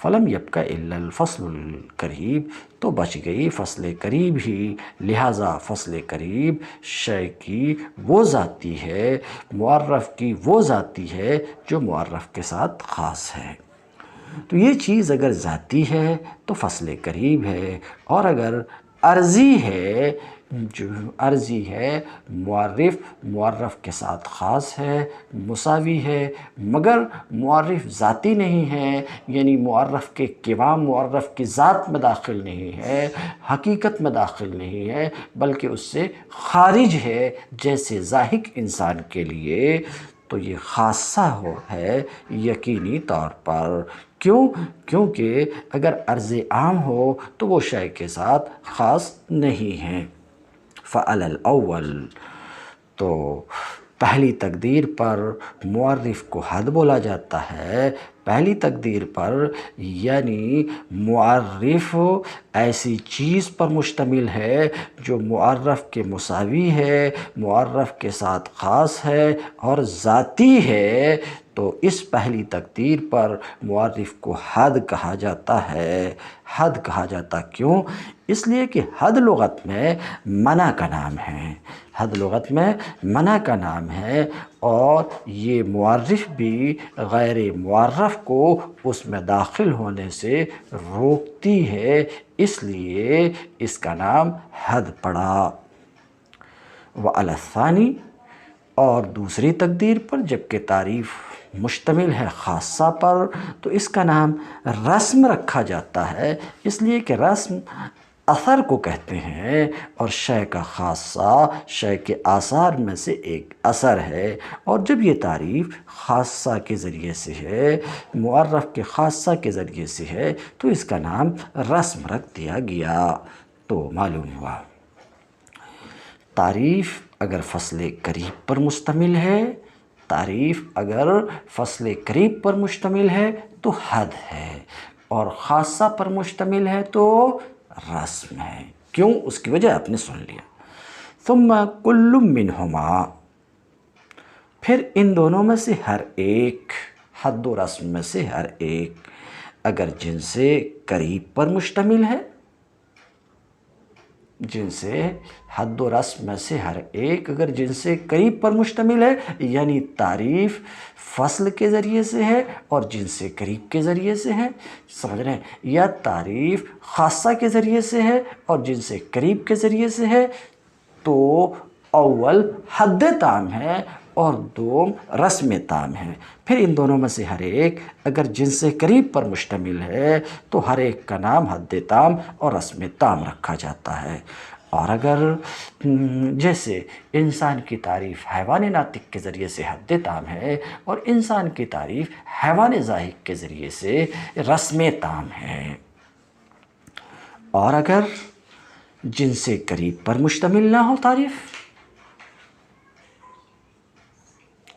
فلم یبقى الا الفصل القریب، تو بچ گئی فصل قریب ہی، لہٰذا فصل قریب شے کی وہ ذاتی ہے، معرف کی وہ ذاتی ہے جو معرف کے ساتھ خاص ہے۔ تو یہ چیز اگر ذاتی ہے تو فصل قریب ہے، اور اگر عرضی ہے، جو عرضی ہے معرف کے ساتھ خاص ہے، مساوی ہے، مگر معرف ذاتی نہیں ہے، یعنی معرف کے قوام معرف کی ذات میں داخل نہیں ہے، حقیقت میں داخل نہیں ہے، بلکہ اس سے خارج ہے، جیسے ضاحک انسان کے لیے، تو یہ خاصہ ہے یقینی طور پر۔ کیوں؟ کیونکہ اگر عرض عام ہو تو وہ شے کے ساتھ خاص نہیں ہے۔ فعلی الاول، تو پہلی تقدیر پر معرف کو حد بولا جاتا ہے۔ پہلی تقدیر پر یعنی معرف ایسی چیز پر مشتمل ہے جو معرف کے مساوی ہے، معرف کے ساتھ خاص ہے اور ذاتی ہے، تو اس پہلی تقدیر پر معرف کو حد کہا جاتا ہے۔ حد کہا جاتا کیوں؟ اس لیے کہ حد لغت میں منع کا نام ہے، حد لغت میں منع کا نام ہے، اور یہ معرف بھی غیر معرف کو اس میں داخل ہونے سے روکتی ہے، اس لیے اس کا نام حد پڑا۔ وعلی الثانی، اور دوسری تقدیر پر جبکہ تعریف مشتمل ہے خاصہ پر، تو اس کا نام رسم رکھا جاتا ہے، اس لیے کہ رسم اثر کو کہتے ہیں، اور شے کا خاصہ شے کے آثار میں سے ایک اثر ہے، اور جب یہ تعریف خاصہ کے ذریعے سے ہے، معرف کے خاصہ کے ذریعے سے ہے، تو اس کا نام رسم رکھ دیا گیا۔ تو معلوم ہوا تعریف اگر فصل قریب پر مشتمل ہے، تعریف اگر فصل قریب پر مشتمل ہے تو حد ہے، اور خاصہ پر مشتمل ہے تو رسم ہے۔ کیوں؟ اس کی وجہ آپ نے سن لیا۔ ثم کل منہما، پھر ان دونوں میں سے ہر ایک، حد و رسم میں سے ہر ایک اگر جن سے قریب پر مشتمل ہے جن سے حد و رسم میں سے ہر ایک اگر جن سے قریب پر مشتمل ہے، یعنی تعریف فصل کے ذریعے سے ہے اور جن سے قریب کے ذریعے سے ہے، سمجھ رہے ہیں، یا تعریف خاصہ کے ذریعے سے ہے اور جن سے قریب کے ذریعے سے ہے، تو اول حد تام ہے اور دوم رسم تام ہے۔ پھر ان دونوں میں سے ہر ایک اگر جن سے قریب پر مشتمل ہے تو ہر ایک کا نام حد تام اور رسم تام رکھا جاتا ہے۔ اور اگر جیسے انسان کی تعریف حیوان ناطق کے ذریعے سے حد تام ہے اور انسان کی تعریف حیوان ذاہق کے ذریعے سے رسم تام ہے، اور اگر جن سے قریب پر مشتمل نہ ہو تعریف،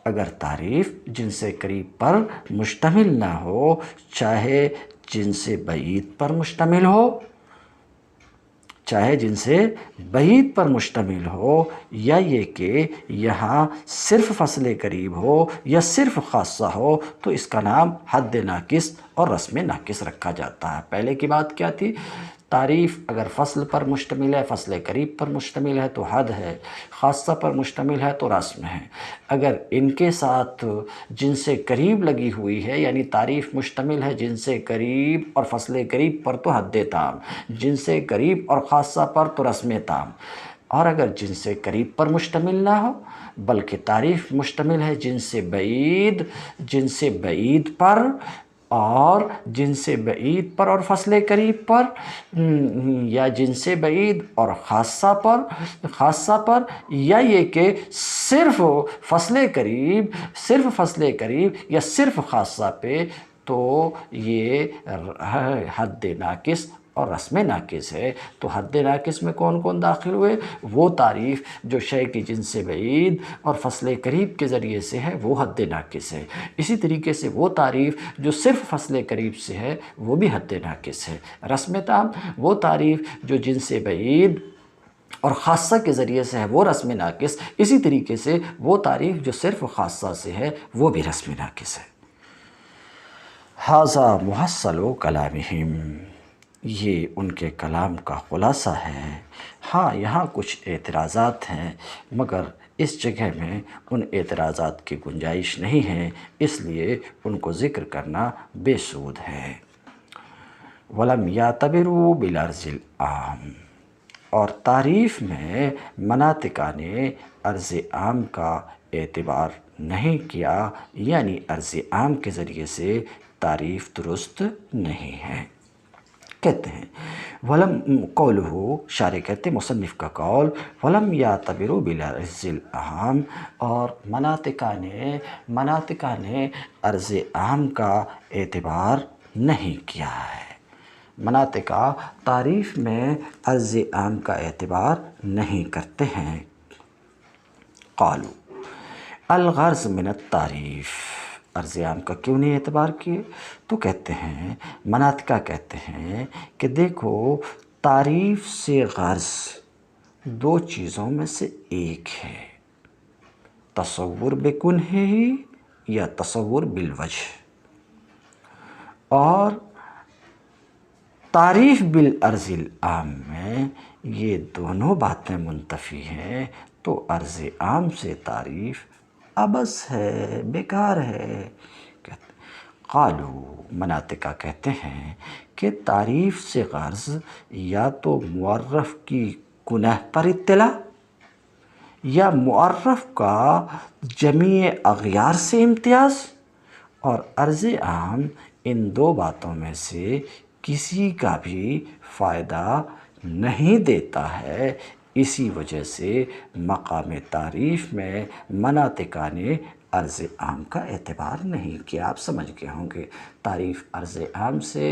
اگر تعریف جن سے قریب پر مشتمل نہ ہو، چاہے جن سے بعید پر مشتمل ہو، چاہے جن سے بعید پر مشتمل ہو، یا یہ کہ یہاں صرف فصل قریب ہو یا صرف خاصہ ہو، تو اس کا نام حد ناقص اور رسم ناقص رکھا جاتا ہے۔ پہلے کی بات کیا تھی؟ تعریف اگر فصل پر مشتمل ہے، فصل قریب پر مشتمل ہے تو حد ہے، خاصہ پر مشتمل ہے تو رسم ہے۔ اگر ان کے ساتھ جن سے قریب لگی ہوئی ہے، یعنی تعریف مشتمل ہے جن سے قریب اور فصل قریب پر تو حد تام، جن سے قریب اور خاصہ پر تو رسم تام، اور اگر جن سے قریب پر مشتمل نہ ہو بلکہ تعریف مشتمل ہے جن سے بعید پر اور جن سے بعید پر اور فصل قریب پر، یا جن سے بعید اور خاصہ پر، یا یہ کہ صرف فصل قریب یا صرف خاصہ پہ، تو یہ حد ناقص اور رسم ناقص ہے۔ تو حد ناقص میں کون کون داخل ہوئے؟ وہ تعریف جو شے کی جن سے بعید اور فصل قریب کے ذریعے سے ہے وہ حد ناقص ہے۔ اسی طریقے سے وہ تعریف جو صرف فصل قریب سے ہے وہ بھی حد ناقص ہے۔ رسم تام وہ تعریف جو جن سے بعید اور خاصہ کے ذریعے سے ہے وہ رسم ناقص، اسی طریقے سے وہ تعریف جو صرف خاصہ سے ہے وہ بھی رسم ناقص ہے۔ ھذا محصل کلامہم، یہ ان کے کلام کا خلاصہ ہے۔ ہاں یہاں کچھ اعتراضات ہیں، مگر اس جگہ میں ان اعتراضات کی گنجائش نہیں ہے، اس لیے ان کو ذکر کرنا بے سود ہے۔ وَلَمْ يَعْتَبِرُوا بِالْعَرْضِ الْعَامِ، اور تعریف میں مناطقہ نے عرض عام کا اعتبار نہیں کیا، یعنی عرض عام کے ذریعے سے تعریف درست نہیں ہے۔ کہتے ہیں قولہ، شارح کہتے ہیں مصنف کا قول، وَلَمْ يَعْتَبِرُوا بِالْعَرْضِ الْعَامِ، اور مناطقہ نے عرض عام کا اعتبار نہیں کیا ہے۔ مناطقہ تعریف میں عرض عام کا اعتبار نہیں کرتے ہیں۔ قالوا الغرض من التعریف، عرض عام کا کیوں نہیں اعتبار کیے؟ تو کہتے ہیں، مناطقہ کہتے ہیں کہ دیکھو تعریف سے غرض دو چیزوں میں سے ایک ہے، تصور بکنہ یا تصور بالوجہ، اور تعریف بالعرض العام میں یہ دونوں باتیں منتفی ہیں، تو عرض عام سے تعریف عبث ہے، بیکار ہے۔ قالوا، مناطقہ کہتے ہیں کہ تعریف سے غرض یا تو معرف کی کنہ پر اطلاع یا معرف کا جمیع اغیار سے امتیاز، اور عرض عام ان دو باتوں میں سے کسی کا بھی فائدہ نہیں دیتا ہے۔ اسی وجہ سے مقام تعریف میں مناطقہ نے عرض عام کا اعتبار نہیں کیا۔ آپ سمجھ گئے ہوں گے، تعریف عرض عام سے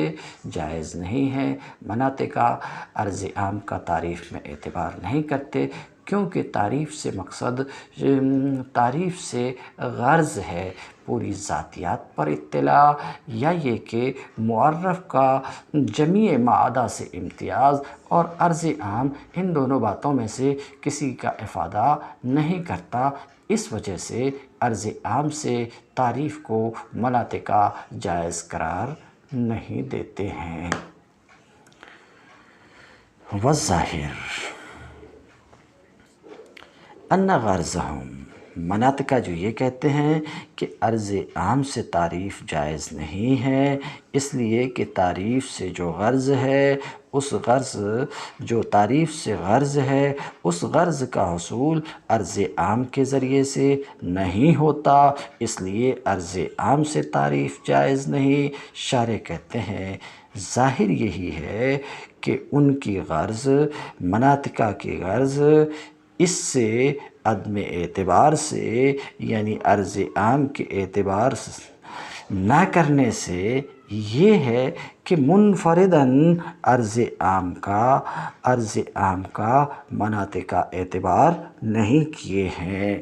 جائز نہیں ہے، مناطقہ عرض عام کا تعریف میں اعتبار نہیں کرتے، کیونکہ تعریف سے مقصد، تعریف سے غرض ہے پوری ذاتیات پر اطلاع، یا یہ کہ معرف کا جمیع ما عدا سے امتیاز، اور عرض عام ان دونوں باتوں میں سے کسی کا افادہ نہیں کرتا۔ اس وجہ سے عرض عام سے تعریف کو مناطقہ جائز قرار نہیں دیتے ہیں۔ والظاہر، ان غرضہم، مناطقہ جو یہ کہتے ہیں کہ عرض عام سے تعریف جائز نہیں ہے، اس لیے کہ تعریف سے جو غرض ہے، اس غرض جو تعریف سے غرض ہے، اس غرض کا حصول عرض عام کے ذریعے سے نہیں ہوتا، اس لیے عرض عام سے تعریف جائز نہیں۔ شارح کہتے ہیں ظاہر یہی ہے کہ ان کی غرض، مناطقہ کی غرض اس سے عدم اعتبار سے، یعنی عرض عام کے اعتبار نہ کرنے سے یہ ہے کہ منفرداً عرض عام کا مناطقہ اعتبار نہیں کیے ہیں۔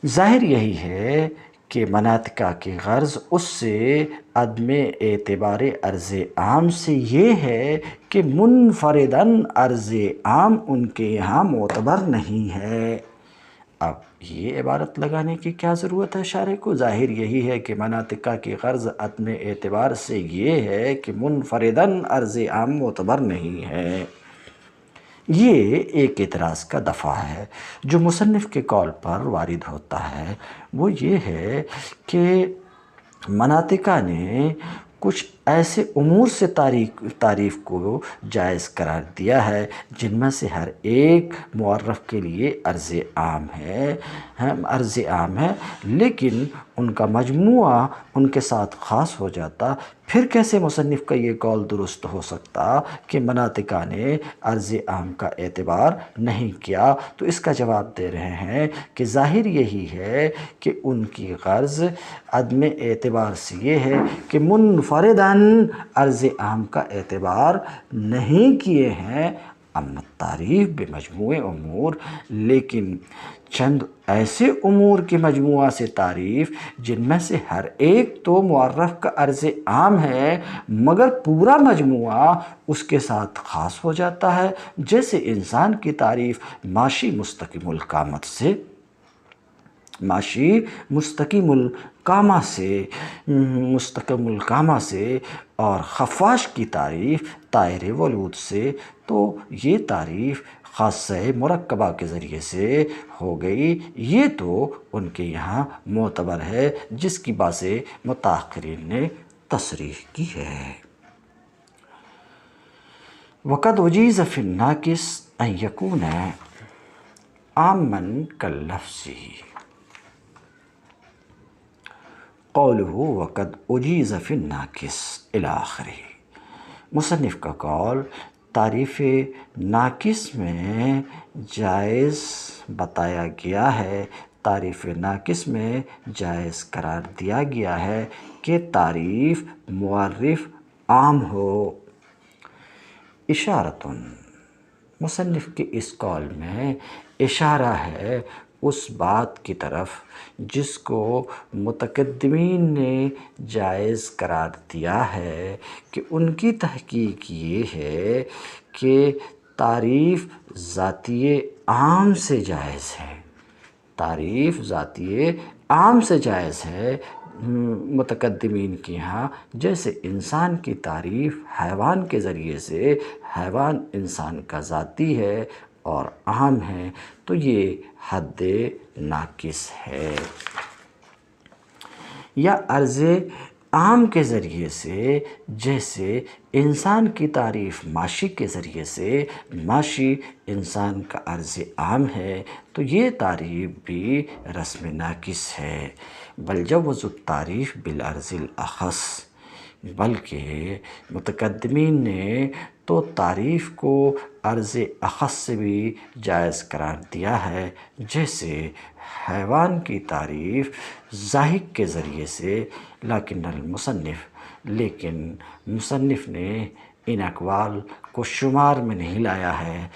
ظاہر یہی ہے کہ مناطقہ کی غرض اس سے عدم اعتبار عرض عام سے یہ ہے کہ منفرداً عرض عام ان کے یہاں معتبر نہیں ہے۔ اب یہ عبارت لگانے کی کیا ضرورت ہے شارح کو؟ ظاہر یہی ہے کہ مناطقہ کی غرض عدم اعتبار سے یہ ہے کہ منفرداً عرض عام معتبر نہیں ہے۔ یہ ایک اعتراض کا دفعہ ہے جو مصنف کے قول پر وارد ہوتا ہے، وہ یہ ہے کہ مناطقہ نے کچھ ایسے امور سے تعریف کو جائز قرار دیا ہے جن میں سے ہر ایک معرف کے لیے عرض عام ہے، لیکن ان کا مجموعہ ان کے ساتھ خاص ہو جاتا۔ پھر کیسے مصنف کا یہ قول درست ہو سکتا کہ مناطقہ نے عرض عام کا اعتبار نہیں کیا؟ تو اس کا جواب دے رہے ہیں کہ ظاہر یہی ہے کہ ان کی غرض عدم اعتبار سے یہ ہے کہ منفرداً عرض عام کا اعتبار نہیں کیے ہیں، اما تعریف بمجموع امور، لیکن چند ایسے امور کے مجموعہ سے تعریف جن میں سے ہر ایک تو معرف کا عرض عام ہے مگر پورا مجموعہ اس کے ساتھ خاص ہو جاتا ہے، جیسے انسان کی تعریف ماشی مستقیم القامہ سے اور خفاش کی تعریف طائر ولود سے، تو یہ تعریف خاصہ مرکبہ کے ذریعے سے ہو گئی، یہ تو ان کے یہاں معتبر ہے، جس کی بعض متاخرین نے تصریح کی ہے۔ وَقَدْ أُجِيزَ فِي النَّاقِصِ أَنْ يَكُونَ عَامًّا كَاللَّفْظِ قَوْلُهُ وَقَدْ أُجِيزَ فِي النَّاقِصِ إِلَى آخِرِهِ۔ مصنف کا قول تعریف ناقص میں جائز بتایا گیا ہے، تعریف ناقص میں جائز قرار دیا گیا ہے کہ تعریف معرف عام ہو۔ اشارتن، مصنف کے اس قول میں اشارہ ہے اس بات کی طرف جس کو متقدمین نے جائز قرار دیا ہے کہ ان کی تحقیق یہ ہے کہ تعریف ذاتی عام سے جائز ہے، تعریف ذاتی عام سے جائز ہے متقدمین کے ہاں، جیسے انسان کی تعریف حیوان کے ذریعے سے، حیوان انسان کا ذاتی ہے اور عام ہے، تو یہ حد ناقص ہے۔ یا عرض عام کے ذریعے سے، جیسے انسان کی تعریف ماشی کے ذریعے سے، ماشی انسان کا عرض عام ہے، تو یہ تعریف بھی رسم ناقص ہے۔ بل جوز التعریف بالعرض الاخص، بلکہ متقدمین نے تو تعریف کو عرض اخص سے بھی جائز قرار دیا ہے، جیسے حیوان کی تعریف ضاحک کے ذریعے سے، لیکن مصنف نے ان اقوال کو شمار میں نہیں لایا ہے،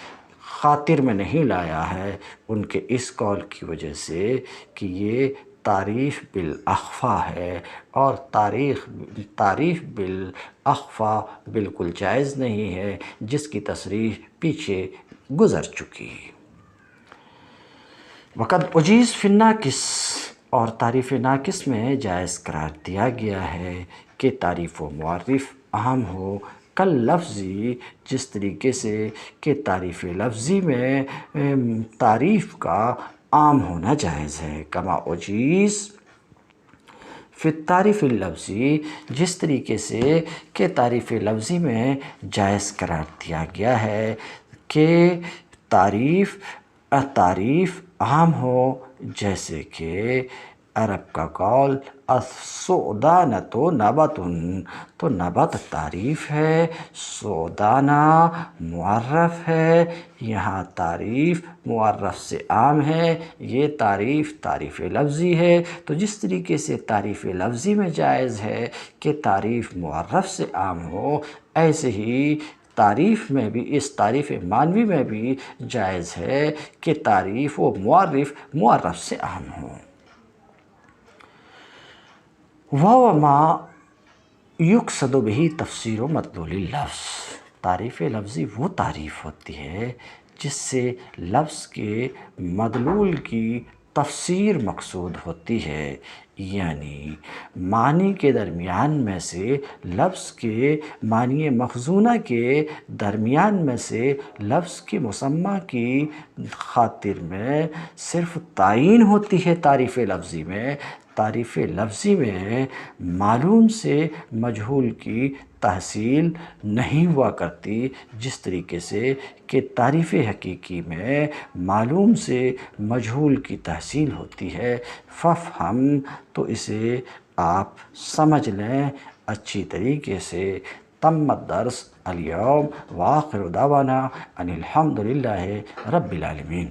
خاطر میں نہیں لایا ہے، ان کے اس قول کی وجہ سے کہ یہ تعریف بالاخفا ہے، اور تعریف بالاخفا بالکل جائز نہیں ہے، جس کی تصریح پیچھے گزر چکی۔ وقد اجیز فی الناقص، اور تعریف ناقص میں جائز قرار دیا گیا ہے کہ تعریف و معرف عام ہو، کل لفظی جس طریقے سے کہ تعریف لفظی میں تعریف کا عام ہونا جائز ہے، کما اجیز فی التعریف اللفظی جس طریقے سے کہ تعریف لفظی میں جائز قرار دیا گیا ہے کہ تعریف عام ہو، جیسے کہ عرب کا قول السعدانۃ نبات، تو نبات تعریف ہے، سعدانہ معرف ہے، یہاں تعریف معرف سے عام ہے، یہ تعریف لفظی ہے۔ تو جس طریقے سے تعریف لفظی میں جائز ہے کہ تعریف معرف سے عام ہو، ایسے ہی تعریف میں بھی، اس تعریف معنوی میں بھی جائز ہے کہ تعریف و معرف سے عام ہو۔ وَمَا يُقْصَدُ بِهِ تفسیر مدلول اللفظ، تعریف لفظی وہ تعریف ہوتی ہے جس سے لفظ کے مدلول کی تفسیر مقصود ہوتی ہے، یعنی معنی کے درمیان میں سے لفظ کے معنی مخزونہ کے درمیان میں سے لفظ کے مسمى کی خاطر میں صرف تعین ہوتی ہے۔ تعریف لفظی میں معلوم سے مجہول کی تحصیل نہیں ہوا کرتی، جس طریقے سے کہ تعریف حقیقی میں معلوم سے مجہول کی تحصیل ہوتی ہے۔ فافہم، تو اسے آپ سمجھ لیں اچھی طریقے سے۔ تم الدرس اليوم، وآخر دعوانا ان الحمد للہ رب العالمین۔